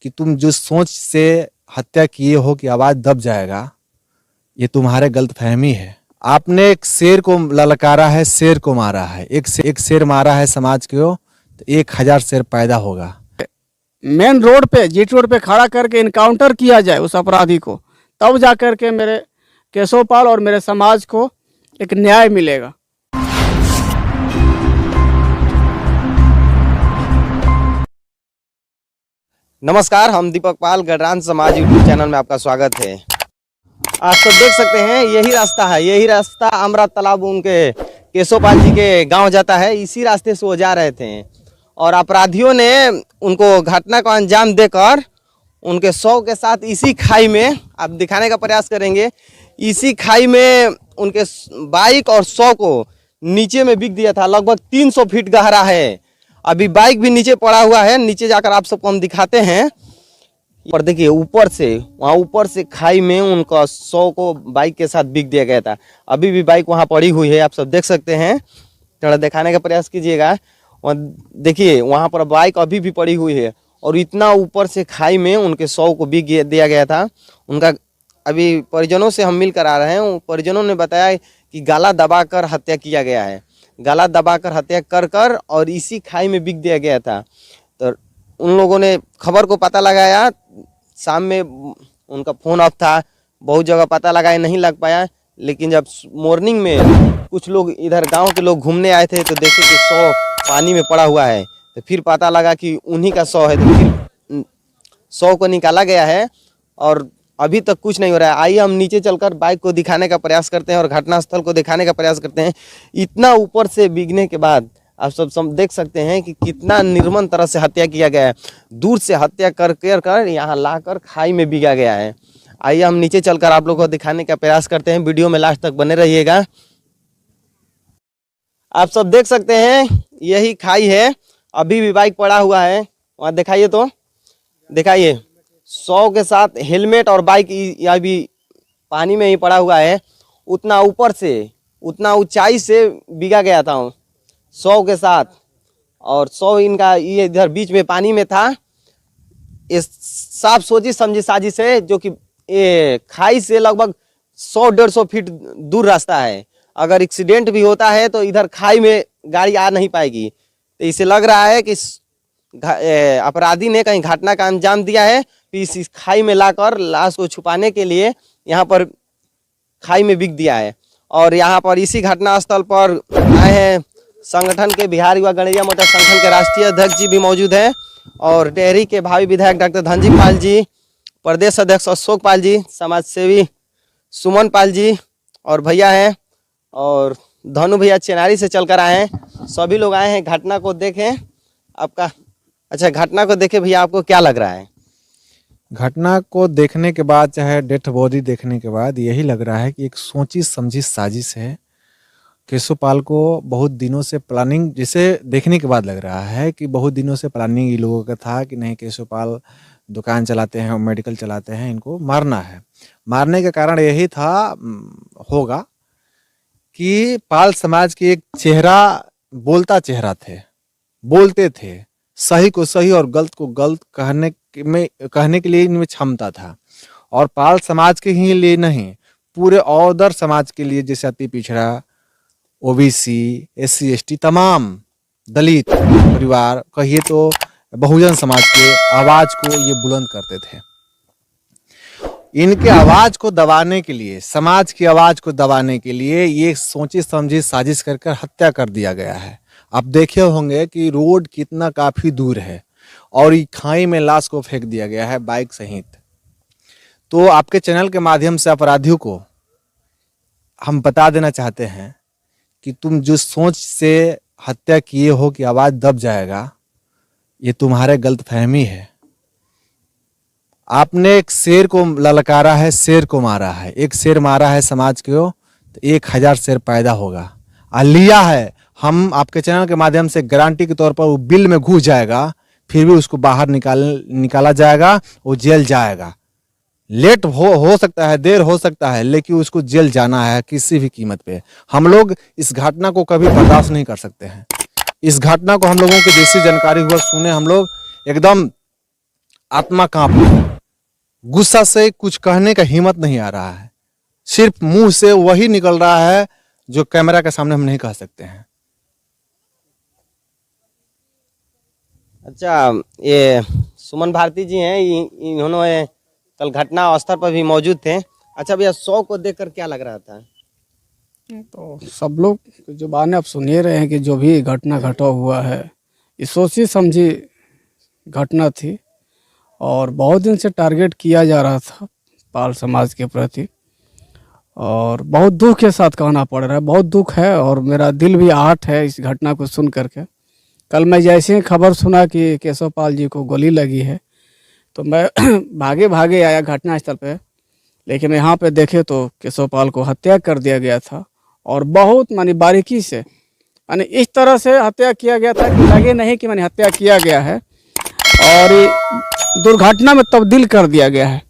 कि तुम जो सोच से हत्या किए हो कि आवाज दब जाएगा, ये तुम्हारे गलतफहमी है। आपने एक शेर को ललकारा है, शेर को मारा है। एक शेर मारा है समाज को तो 1000 शेर पैदा होगा। मेन रोड पे, जीटी रोड पे खड़ा करके इनकाउंटर किया जाए उस अपराधी को, तब जा कर के मेरे केशवपाल और मेरे समाज को एक न्याय मिलेगा। नमस्कार, हम दीपक पाल, गडरान समाज यूट्यूब चैनल में आपका स्वागत है। आप सब देख सकते हैं यही रास्ता अमरा तालाब उनके केशवपाल जी के गांव जाता है। इसी रास्ते से वो जा रहे थे और अपराधियों ने उनको घटना को अंजाम देकर उनके शव के साथ इसी खाई में, आप दिखाने का प्रयास करेंगे, इसी खाई में उनके बाइक और शव को नीचे में बिक दिया था। लगभग 300 फीट गहरा है। अभी बाइक भी नीचे पड़ा हुआ है। नीचे जाकर आप सबको हम दिखाते हैं। पर देखिए ऊपर से खाई में उनका शव को बाइक के साथ बिक दिया गया था। अभी भी बाइक वहां पड़ी हुई है, आप सब देख सकते हैं। थोड़ा दिखाने का प्रयास कीजिएगा। देखिए वहां पर बाइक अभी भी पड़ी हुई है और इतना ऊपर से खाई में उनके शव को बिक दिया गया था। उनका अभी परिजनों से हम मिलकर आ रहे हैं। परिजनों ने बताया कि गला दबाकर हत्या किया गया है, गला दबाकर हत्या कर और इसी खाई में बिक दिया गया था। तो उन लोगों ने खबर को पता लगाया। शाम में उनका फ़ोन ऑफ था, बहुत जगह पता लगाया, नहीं लग पाया। लेकिन जब मॉर्निंग में कुछ लोग इधर गांव के लोग घूमने आए थे तो देखे कि शव पानी में पड़ा हुआ है। तो फिर पता लगा कि उन्हीं का शव है। तो फिर शव को निकाला गया है और अभी तक कुछ नहीं हो रहा है। आइए हम नीचे चलकर बाइक को दिखाने का प्रयास करते हैं और घटनास्थल को दिखाने का प्रयास करते हैं। इतना ऊपर से बिकने के बाद आप सब देख सकते हैं कि कितना निर्मम तरह से हत्या किया गया है। दूर से हत्या कर यहाँ लाकर खाई में बिका गया है। आइए हम नीचे चलकर आप लोगों को दिखाने का प्रयास करते हैं। वीडियो में लास्ट तक बने रहिएगा। आप सब देख सकते हैं यही खाई है। अभी भी बाइक पड़ा हुआ है, वहाँ दिखाइए, तो दिखाइए। 100 के साथ हेलमेट और बाइक यह भी पानी में ही पड़ा हुआ है। उतना ऊपर से, उतना ऊंचाई से बिका गया था 100 के साथ, और 100 इनका ये इधर बीच में पानी में था। इस साफ सोची समझी साजिश है, जो कि ये खाई से लगभग 100-150 फीट दूर रास्ता है। अगर एक्सीडेंट भी होता है तो इधर खाई में गाड़ी आ नहीं पाएगी। तो इसे लग रहा है कि अपराधी ने कहीं घटना का अंजाम दिया है, फिर इस खाई में लाकर लाश को छुपाने के लिए यहाँ पर खाई में बिक दिया है। और यहाँ पर इसी घटना स्थल पर आए हैं संगठन के, बिहार युवा गणेरिया मोर्चा संगठन के राष्ट्रीय अध्यक्ष जी भी मौजूद हैं, और टेहरी के भावी विधायक डॉक्टर धनजी पाल जी, प्रदेश अध्यक्ष अशोक पाल जी, समाज सेवी सुमन पाल जी और भैया हैं, और धनु भैया चेनारी से चलकर आए हैं। सभी लोग आए हैं घटना को देखें। आपका अच्छा, घटना को देखे भैया, आपको क्या लग रहा है? घटना को देखने के बाद, चाहे डेथ बॉडी देखने के बाद, यही लग रहा है कि एक सोची समझी साजिश है। केशवपाल को बहुत दिनों से प्लानिंग, जिसे देखने के बाद लग रहा है कि बहुत दिनों से प्लानिंग इन लोगों का था कि नहीं, केशवपाल दुकान चलाते हैं और मेडिकल चलाते हैं, इनको मारना है। मारने का कारण यही था होगा कि पाल समाज के एक चेहरा, बोलता चेहरा थे, बोलते थे, सही को सही और गलत को गलत कहने के लिए इनमें क्षमता था। और पाल समाज के ही लिए नहीं, पूरे औदर समाज के लिए, जैसे अति पिछड़ा, ओबीसी, SC ST, तमाम दलित परिवार, कहिए तो बहुजन समाज के आवाज को ये बुलंद करते थे। इनके आवाज को दबाने के लिए, समाज की आवाज को दबाने के लिए ये सोची समझी साजिश कर हत्या कर दिया गया है। आप देखे होंगे कि रोड कितना काफी दूर है और ये खाई में लाश को फेंक दिया गया है, बाइक सहित। तो आपके चैनल के माध्यम से अपराधियों को हम बता देना चाहते हैं कि तुम जो सोच से हत्या किए हो कि आवाज दब जाएगा, ये तुम्हारे गलतफहमी है। आपने एक शेर को ललकारा है, शेर को मारा है। एक शेर मारा है समाज को तो 1000 शेर पैदा होगा। लिया है, हम आपके चैनल के माध्यम से गारंटी के तौर पर वो बिल में घुस जाएगा, फिर भी उसको बाहर निकाला जाएगा, वो जेल जाएगा। लेट हो सकता है, देर हो सकता है, लेकिन उसको जेल जाना है किसी भी कीमत पे। हम लोग इस घटना को कभी बर्दाश्त नहीं कर सकते हैं। इस घटना को हम लोगों की जैसी जानकारी हुआ, सुने, हम लोग एकदम आत्मा कांप रही है, गुस्सा से कुछ कहने का हिम्मत नहीं आ रहा है, सिर्फ मुंह से वही निकल रहा है जो कैमरा के सामने हम नहीं कह सकते हैं। अच्छा, ये सुमन भारती जी हैं, इन्होंने कल घटना स्थल पर भी मौजूद थे। अच्छा भैया, 100 को देखकर क्या लग रहा था? तो सब लोग जो बातें आप सुन ही रहे हैं कि जो भी घटना घटा हुआ है, ये सोची समझी घटना थी और बहुत दिन से टारगेट किया जा रहा था पाल समाज के प्रति, और बहुत दुख के साथ कहना पड़ रहा है, बहुत दुख है और मेरा दिल भी आहत है इस घटना को सुन करके। कल मैं जैसे ही खबर सुना कि केशव पाल जी को गोली लगी है तो मैं भागे भागे आया घटनास्थल पे, लेकिन यहाँ पे देखे तो केशव पाल को हत्या कर दिया गया था और बहुत मानी बारीकी से, मानी इस तरह से हत्या किया गया था कि लगे नहीं कि मैंने हत्या किया गया है, और ये दुर्घटना में तब्दील कर दिया गया है।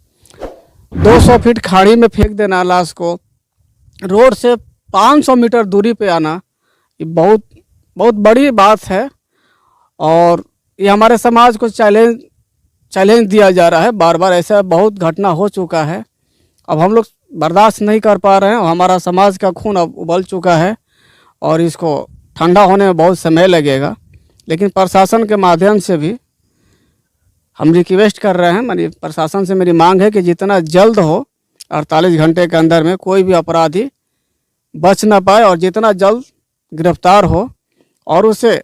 200 फीट खाड़ी में फेंक देना लाश को, रोड से 500 मीटर दूरी पे आना, ये बहुत बहुत बड़ी बात है और ये हमारे समाज को चैलेंज दिया जा रहा है। बार बार ऐसा बहुत घटना हो चुका है, अब हम लोग बर्दाश्त नहीं कर पा रहे हैं और हमारा समाज का खून अब उबल चुका है और इसको ठंडा होने में बहुत समय लगेगा। लेकिन प्रशासन के माध्यम से भी हम रिक्वेस्ट कर रहे हैं, मानी प्रशासन से मेरी मांग है कि जितना जल्द हो 48 घंटे के अंदर में कोई भी अपराधी बच ना पाए और जितना जल्द गिरफ्तार हो और उसे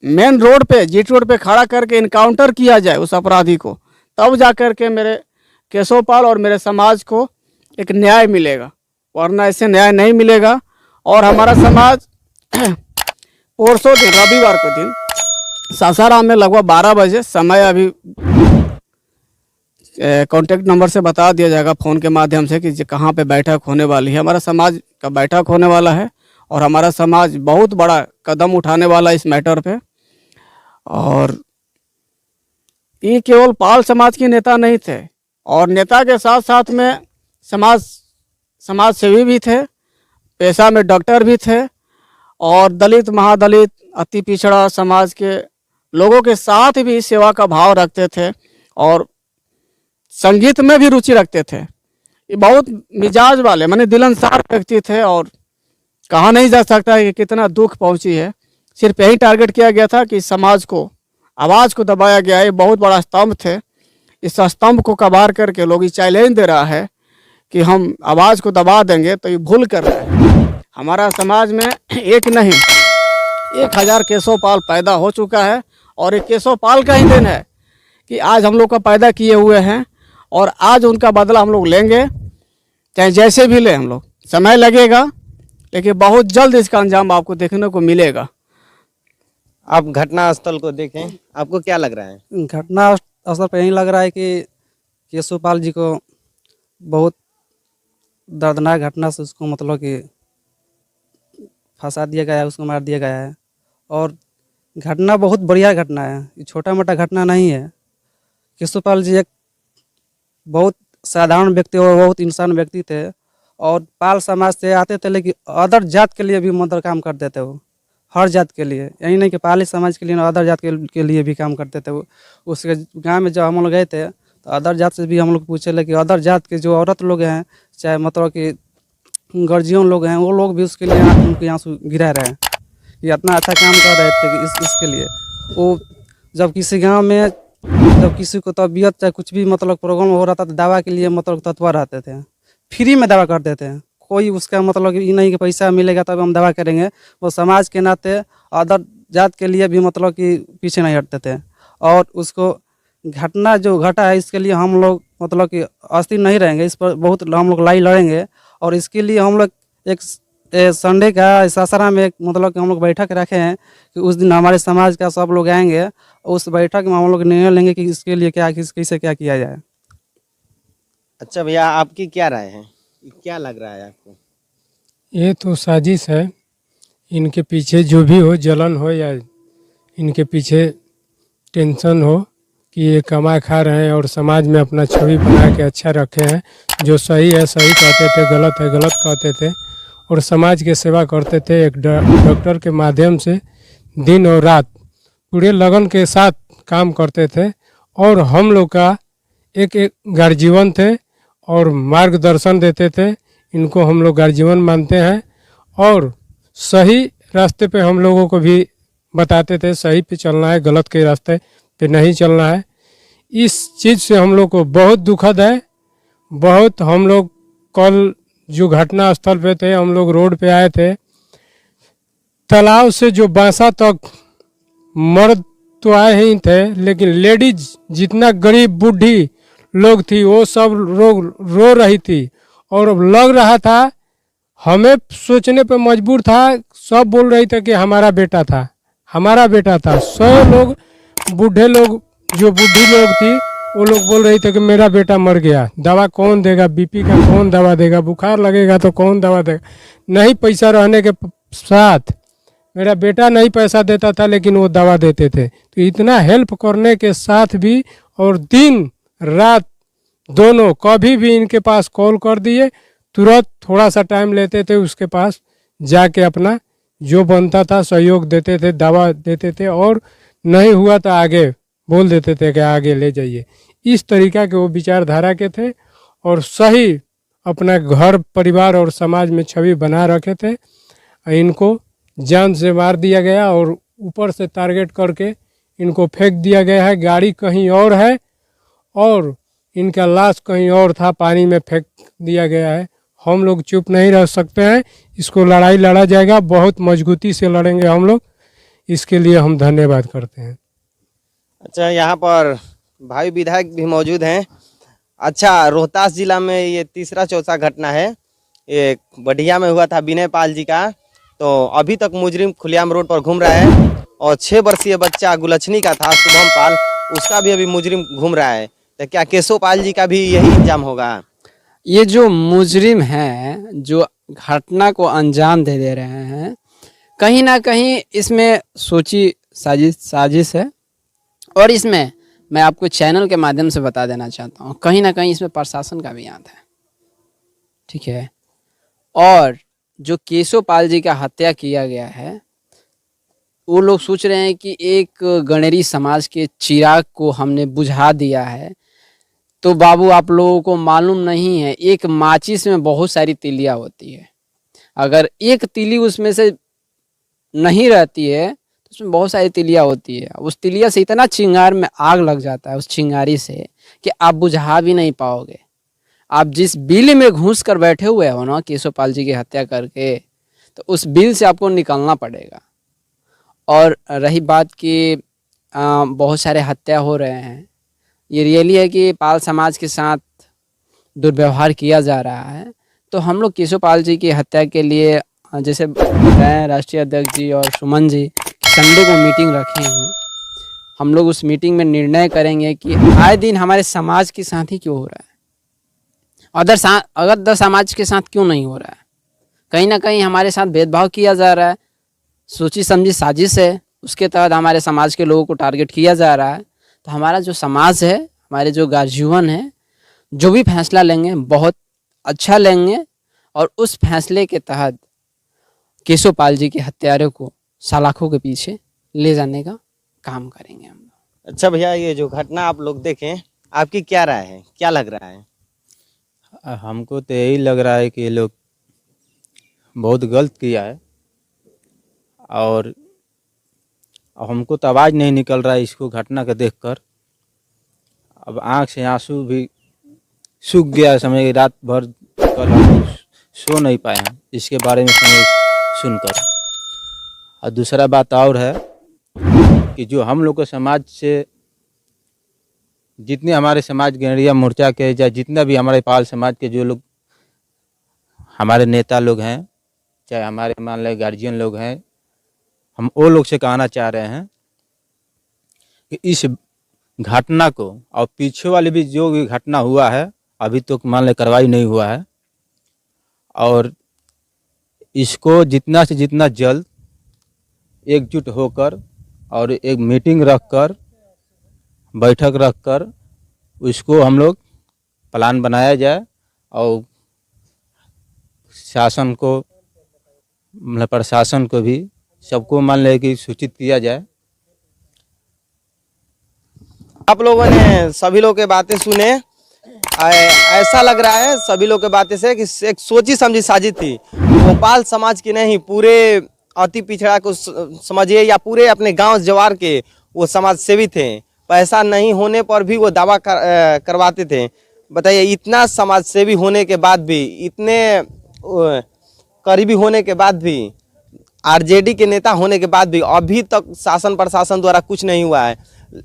मेन रोड पे, जीटी रोड पे खड़ा करके इनकाउंटर किया जाए उस अपराधी को, तब जा कर के मेरे केशव पाल और मेरे समाज को एक न्याय मिलेगा, वरना ऐसे न्याय नहीं मिलेगा। और हमारा समाज परसों दिन रविवार को दिन सासाराम में लगभग 12 बजे, समय अभी कॉन्टेक्ट नंबर से बता दिया जाएगा फ़ोन के माध्यम से कि कहाँ पे बैठक होने वाली है। हमारा समाज का बैठक होने वाला है और हमारा समाज बहुत बड़ा कदम उठाने वाला है इस मैटर पे। और ये केवल पाल समाज के नेता नहीं थे और नेता के साथ साथ में समाज सेवी भी थे, पेशा में डॉक्टर भी थे और दलित, महादलित, अति पिछड़ा समाज के लोगों के साथ भी सेवा का भाव रखते थे और संगीत में भी रुचि रखते थे। ये बहुत मिजाज वाले, माने दिलनसार व्यक्ति थे और कहा नहीं जा सकता है कि कितना दुख पहुंची है। सिर्फ यही टारगेट किया गया था कि समाज को, आवाज़ को दबाया गया है। ये बहुत बड़ा स्तंभ थे, इस स्तंभ को कबार करके लोग ये चैलेंज दे रहा है कि हम आवाज़ को दबा देंगे, तो ये भूल कर रहा है। हमारा समाज में एक नहीं 1000 केशव पाल पैदा हो चुका है और एक केशव पाल का ही दिन है कि आज हम लोग का पैदा किए हुए हैं और आज उनका बदला हम लोग लेंगे, चाहे जैसे भी लें हम लोग। समय लगेगा लेकिन बहुत जल्द इसका अंजाम आपको देखने को मिलेगा। आप घटना स्थल को देखें, आपको क्या लग रहा है? घटना स्थल पर यही लग रहा है कि केशव पाल जी को बहुत दर्दनाक घटना से उसको मतलब कि फंसा दिया गया है, उसको मार दिया गया है। और घटना बहुत बढ़िया घटना है, ये छोटा मोटा घटना नहीं है। केशव पाल जी एक बहुत साधारण व्यक्ति और बहुत इंसान व्यक्ति थे और पाल समाज से आते थे, लेकिन अदर जात के लिए भी मतलब काम करते थे वो, हर जात के लिए, यही नहीं कि पाली समाज के लिए, अदर जात के लिए भी काम करते थे वो। उसके गांव में जब हम लोग गए थे तो अदर जात से भी हम लोग पूछे ले कि अदर जात के जो औरत लोग हैं, चाहे मतलब कि गर्जियन लोग हैं, वो लोग भी उसके लिए उनके आंसू गिरा रहे हैं कि इतना अच्छा काम कर रहे थे कि इसके लिए वो, जब किसी गाँव में जब किसी को तबीयत चाहे कुछ भी मतलब प्रोग्राम हो रहा था तो दवा के लिए मतलब तत्पर रहते थे, फ्री में दवा करते थे। कोई उसका मतलब ये नहीं कि पैसा मिलेगा तब हम दवा करेंगे, वो समाज के नाते अदर जात के लिए भी मतलब कि पीछे नहीं हटते थे। और उसको घटना जो घटा है इसके लिए हम लोग मतलब कि अस्थिर नहीं रहेंगे, इस पर बहुत हम लोग लड़ाई लड़ेंगे। और इसके लिए हम लोग एक संडे का सासाराम में एक मतलब कि हम लोग बैठक रखे हैं कि उस दिन हमारे समाज का सब लोग आएंगे, उस बैठक में हम लोग निर्णय लेंगे कि इसके लिए क्या कैसे क्या किया जाए। अच्छा भैया, आपकी क्या राय है, क्या लग रहा है आपको? ये तो साजिश है, इनके पीछे जो भी हो, जलन हो या इनके पीछे टेंशन हो कि ये कमा खा रहे हैं और समाज में अपना छवि बना के अच्छा रखे हैं। जो सही है सही कहते थे, गलत है गलत कहते थे और समाज की सेवा करते थे। एक डॉक्टर के माध्यम से दिन और रात पूरे लगन के साथ काम करते थे और हम लोग का एक एक गार्जियन थे और मार्गदर्शन देते थे। इनको हम लोग गार्जियन मानते हैं और सही रास्ते पे हम लोगों को भी बताते थे, सही पे चलना है, गलत के रास्ते पे नहीं चलना है। इस चीज़ से हम लोग को बहुत दुखद है। बहुत हम लोग कल जो घटना स्थल पे थे, हम लोग रोड पे आए थे, तालाब से जो बांसा तक मर्द तो आए ही थे, लेकिन लेडीज जितना गरीब बूढ़ी लोग थी वो सब रो रही थी। और लग रहा था, हमें सोचने पे मजबूर था, सब बोल रही थे कि हमारा बेटा था, हमारा बेटा था। 100 लोग बूढ़े लोग, जो बूढ़ी लोग थी, वो लोग बोल रही थे कि मेरा बेटा मर गया। दवा कौन देगा, बीपी का कौन दवा देगा, बुखार लगेगा तो कौन दवा देगा। नहीं पैसा रहने के साथ मेरा बेटा नहीं पैसा देता था, लेकिन वो दवा देते थे। तो इतना हेल्प करने के साथ भी, और दिन रात दोनों कभी भी इनके पास कॉल कर दिए, तुरंत थोड़ा सा टाइम लेते थे, उसके पास जाके अपना जो बनता था सहयोग देते थे, दवा देते थे, और नहीं हुआ तो आगे बोल देते थे कि आगे ले जाइए। इस तरीका के वो विचारधारा के थे और सही अपना घर परिवार और समाज में छवि बना रखे थे। इनको जान से मार दिया गया और ऊपर से टारगेट करके इनको फेंक दिया गया है। गाड़ी कहीं और है और इनका लाश कहीं और था, पानी में फेंक दिया गया है। हम लोग चुप नहीं रह सकते हैं, इसको लड़ाई लड़ा जाएगा, बहुत मजबूती से लड़ेंगे हम लोग। इसके लिए हम धन्यवाद करते हैं। अच्छा, यहाँ पर भाई विधायक भी मौजूद हैं। अच्छा, रोहतास जिला में ये तीसरा चौथा घटना है। ये बढ़िया में हुआ था विनय पाल जी का। तो अभी तक मुजरिम खुलेआम रोड पर घूम रहा है और 6 वर्षीय बच्चा गुलछनी का था, शुभम पाल, उसका भी अभी मुजरिम घूम रहा है। तो क्या केशव पाल जी का भी यही इंजाम होगा? ये जो मुजरिम हैं, जो घटना को अंजाम दे रहे हैं, कहीं ना कहीं इसमें सोची साजिश है। और इसमें मैं आपको चैनल के माध्यम से बता देना चाहता हूँ, कहीं ना कहीं इसमें प्रशासन का भी हाथ है, ठीक है। और जो केशव पाल जी का हत्या किया गया है, वो लोग सोच रहे हैं कि एक गणेरी समाज के चिराग को हमने बुझा दिया है। तो बाबू, आप लोगों को मालूम नहीं है, एक माचिस में बहुत सारी तीलियां होती है। अगर एक तीली उसमें से नहीं रहती है तो उसमें बहुत सारी तीलियां होती है। उस तीलिया से इतना चिंगार में आग लग जाता है, उस चिंगारी से, कि आप बुझा भी नहीं पाओगे। आप जिस बिल में घुस कर बैठे हुए हो ना, केशव पाल जी की हत्या करके, तो उस बिल से आपको निकलना पड़ेगा। और रही बात कि बहुत सारे हत्या हो रहे हैं, ये रियली है कि पाल समाज के साथ दुर्व्यवहार किया जा रहा है। तो हम लोग केशव पाल जी की हत्या के लिए, जैसे बताएं राष्ट्रीय अध्यक्ष जी और सुमन जी, संडे को मीटिंग रखे हैं। हम लोग उस मीटिंग में निर्णय करेंगे कि आए दिन हमारे समाज के साथ ही क्यों हो रहा है, अदर समाज के साथ क्यों नहीं हो रहा है। कहीं ना कहीं हमारे साथ भेदभाव किया जा रहा है, सोची समझी साजिश है, उसके तहत हमारे समाज के लोगों को टारगेट किया जा रहा है। तो हमारा जो समाज है, हमारे जो गार्जियन है, जो भी फैसला लेंगे बहुत अच्छा लेंगे, और उस फैसले के तहत केशव पाल जी के हत्यारों को सलाखों के पीछे ले जाने का काम करेंगे हम लोग। अच्छा भैया, ये जो घटना आप लोग देखें, आपकी क्या राय है, क्या लग रहा है? हमको तो यही लग रहा है कि ये लोग बहुत गलत किया है, और हमको तो आवाज़ नहीं निकल रहा है इसको घटना को देखकर। अब आँख से आंसू भी सूख गया, समझ रात भर कल हम लोग सो नहीं पाए हैं इसके बारे में सुनकर। और दूसरा बात और है कि जो हम लोग के समाज से, जितने हमारे समाज गणरिया मोर्चा के, या जितना भी हमारे पाल समाज के जो लोग हमारे नेता लोग हैं, चाहे हमारे मान लें गार्जियन लोग हैं, हम वो लोग से कहना चाह रहे हैं कि इस घटना को, और पीछे वाले भी जो भी घटना हुआ है अभी तो मान लें कार्रवाई नहीं हुआ है, और इसको जितना से जितना जल्द एकजुट होकर और एक मीटिंग रखकर, बैठक रखकर, उसको हम लोग प्लान बनाया जाए और शासन को, मतलब प्रशासन को भी, सबको मान ले कि सूचित किया जाए। आप लोगों ने सभी लोग के बातें सुने। ऐसा लग रहा है सभी लोग के बातें से कि एक सोची समझी साजिश थी। भोपाल समाज की नहीं, पूरे अति पिछड़ा को समझिए या पूरे अपने गांव जवार के वो समाज सेवी थे। पैसा नहीं होने पर भी वो दावा करवाते थे। बताइए, इतना समाज सेवी होने के बाद भी, इतने करीबी होने के बाद भी, आरजेडी के नेता होने के बाद भी अभी तक शासन प्रशासन द्वारा कुछ नहीं हुआ है।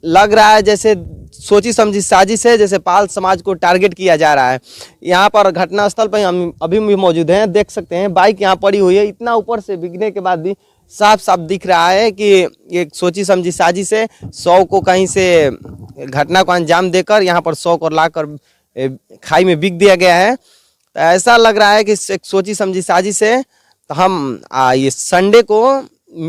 लग रहा है जैसे सोची समझी साजिश है, जैसे पाल समाज को टारगेट किया जा रहा है। यहाँ पर घटनास्थल पर हम अभी भी मौजूद हैं, देख सकते हैं बाइक यहाँ पड़ी हुई है। इतना ऊपर से बिकने के बाद भी साफ साफ दिख रहा है कि ये सोची समझी साजिश है। 100 को कहीं से घटना को अंजाम देकर यहाँ पर 100 को लाकर खाई में बिक दिया गया है। तो ऐसा लग रहा है कि एक सोची समझी साजिश है। तो हम ये संडे को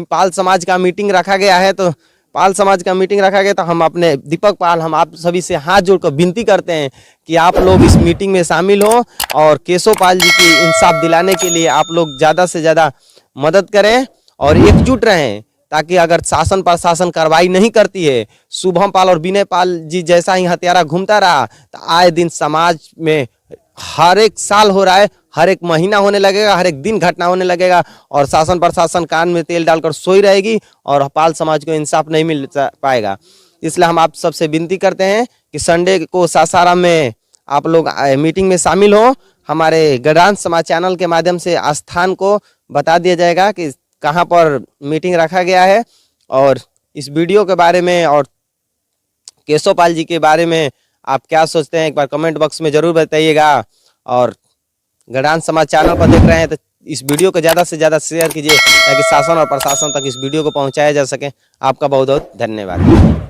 पाल समाज का मीटिंग रखा गया है, तो पाल समाज का मीटिंग रखा गया, तो हम अपने दीपक पाल, हम आप सभी से हाथ जोड़कर विनती करते हैं कि आप लोग इस मीटिंग में शामिल हो और केशव पाल जी की इंसाफ दिलाने के लिए आप लोग ज़्यादा से ज़्यादा मदद करें और एकजुट रहें, ताकि अगर शासन प्रशासन कार्रवाई नहीं करती है, शुभम पाल और विनय पाल जी जैसा ही हत्यारा घूमता रहा, तो आए दिन समाज में हर एक साल हो रहा है, हर एक महीना होने लगेगा, हर एक दिन घटना होने लगेगा और शासन प्रशासन कान में तेल डालकर सोई रहेगी और पाल समाज को इंसाफ नहीं मिल पाएगा। इसलिए हम आप सबसे विनती करते हैं कि संडे को सासाराम में आप लोग मीटिंग में शामिल हो। हमारे गढ़ांच समाज चैनल के माध्यम से स्थान को बता दिया जाएगा कि कहाँ पर मीटिंग रखा गया है, और इस वीडियो के बारे में और केशव पाल जी के बारे में आप क्या सोचते हैं, एक बार कमेंट बॉक्स में जरूर बताइएगा। और गढ़ांच समाज चैनल पर देख रहे हैं तो इस वीडियो को ज़्यादा से ज़्यादा शेयर कीजिए, ताकि शासन और प्रशासन तक इस वीडियो को पहुंचाया जा सके। आपका बहुत बहुत धन्यवाद।